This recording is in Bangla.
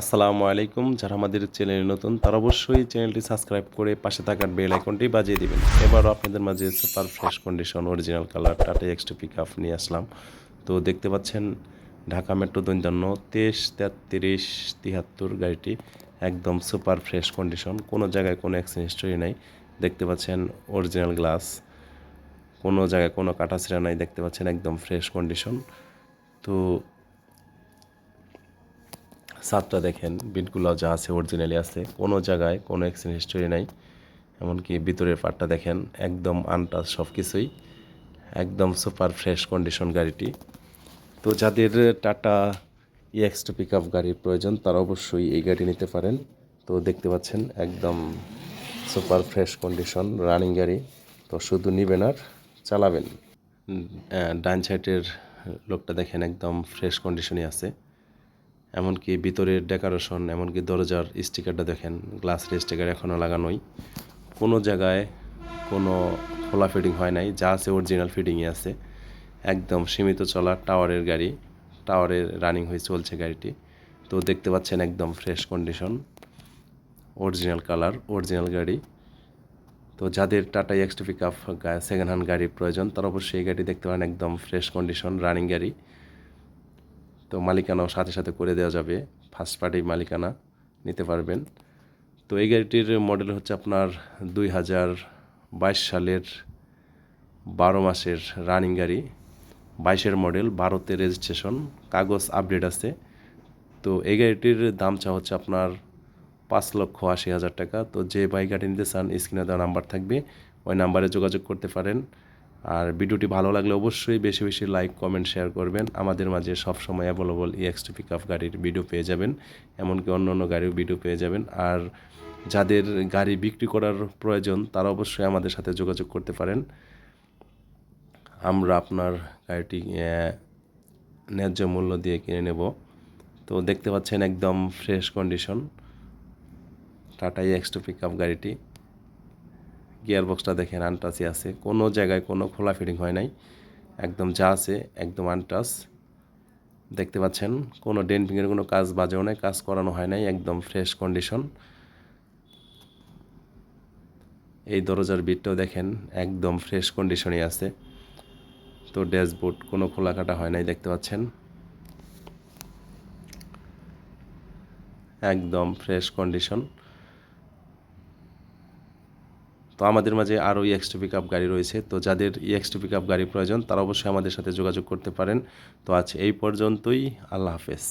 আসসালামু আলাইকুম। যারা আমাদের চ্যানেলে নতুন তারা অবশ্যই চ্যানেলটি সাবস্ক্রাইব করে পাশে থাকার বেল আইকনটি বাজিয়ে দিবেন। এবারও আপনাদের মাঝে super fresh condition original colour tata XT pickup নিয়ে আসলাম। তো দেখতে পাচ্ছেন ঢাকা মেট্রো দৈনন্দিন 23-33-73 গাড়িটি একদম সুপার ফ্রেশ কন্ডিশন, কোনো জায়গায় কোনো অ্যাক্সিডেন্ট হিস্টরি নাই। দেখতে পাচ্ছেন অরিজিনাল গ্লাস, কোনো জায়গায় কোনো কাটাছিঁড়া নাই। দেখতে পাচ্ছেন একদম ফ্রেশ কন্ডিশন। তো ছাদটা দেখেন, বিটগুলো যা আছে অরিজিনালি আছে, কোনো জায়গায় কোনো অ্যাক্সিডেন্ট হিস্টোরি নাই। এমনকি ভিতরের পার্টটা দেখেন একদম আনটাচ, সব কিছুই একদম সুপার ফ্রেশ কন্ডিশন গাড়িটি। তো যাদের টাটা EX2 পিক আপ গাড়ির প্রয়োজন তারা অবশ্যই এই গাড়ি নিতে পারেন। তো দেখতে পাচ্ছেন একদম সুপার ফ্রেশ কন্ডিশন রানিং গাড়ি। তো শুধু নিবেন আর চালাবেন। ডান সাইডের লোকটা দেখেন একদম ফ্রেশ কন্ডিশনই আছে। এমনকি ভিতরের ডেকোরেশন, এমনকি দরজার স্টিকারটা দেখেন, গ্লাসের স্টিকার এখনও লাগানোই, কোনো জায়গায় কোনো খোলা ফিটিং হয় নাই, যা আছে অরিজিনাল ফিটিংই আছে। একদম সীমিত চলা টাওয়ারের গাড়ি, টাওয়ারের রানিং হয়ে চলছে গাড়িটি। তো দেখতে পাচ্ছেন একদম fresh condition, original colour, original গাড়ি। তো যাদের Tata EX2 pick up second hand গাড়ির প্রয়োজন তারা অবশ্যই এই গাড়ি দেখতে পারেন, একদম ফ্রেশ কন্ডিশন রানিং গাড়ি। তো মালিকানাও সাথে সাথে করে দেওয়া যাবে, ফার্স্ট পার্টি মালিকানা নিতে পারবেন। তো এই গাড়িটির মডেল হচ্ছে আপনার 2022 সালের 12 মাসের রানিং গাড়ি, 22-এর মডেল, 12-তে রেজিস্ট্রেশন, কাগজ আপডেট আছে। তো এই গাড়িটির দাম চা হচ্ছে আপনার 5,80,000 টাকা। তো যে ভাই গাড়ি নিতে চান স্ক্রিনে দেওয়া নাম্বার থাকবে, ওই নাম্বারে যোগাযোগ করতে পারেন। আর ভিডিওটি ভালো লাগলে অবশ্যই বেশি বেশি লাইক, কমেন্ট, শেয়ার করবেন। আমাদের মাঝে সবসময় অ্যাভেলেবল EX2 পিক আপ গাড়ির ভিডিও পেয়ে যাবেন, এমনকি অন্য অন্য গাড়ির ভিডিও পেয়ে যাবেন। আর যাদের গাড়ি বিক্রি করার প্রয়োজন তারা অবশ্যই আমাদের সাথে যোগাযোগ করতে পারেন। আমরা আপনার গাড়িটি ন্যায্য মূল্য দিয়ে কিনে নেব। তো দেখতে পাচ্ছেন একদম fresh condition Tata EX2 pick up গাড়িটি। গিয়ারবক্সটা দেখেন আনটাচই আছে, কোনো জায়গায় কোনো খোলা ফিটিং হয় নাই, একদম যা আছে একদম আনটাচ। দেখতে পাচ্ছেন কোনো ডেন্টিংয়ের কোনো কাজ বাজেও নাই, কাজ করানো হয় নাই, একদম ফ্রেশ কন্ডিশন। এই দরজার বিটটাও দেখেন একদম ফ্রেশ কন্ডিশনই আছে। তো ড্যাশবোর্ড কোনো খোলা কাটা হয় নাই, দেখতে পাচ্ছেন একদম ফ্রেশ কন্ডিশন। তো আমাদের মাঝে আরও EX2 পিক আপ গাড়ি রয়েছে। তো যাদের EX2 পিক আপ গাড়ি প্রয়োজন তারা অবশ্যই আমাদের সাথে যোগাযোগ করতে পারেন। তো আজ এই পর্যন্তই, আল্লাহ হাফেজ।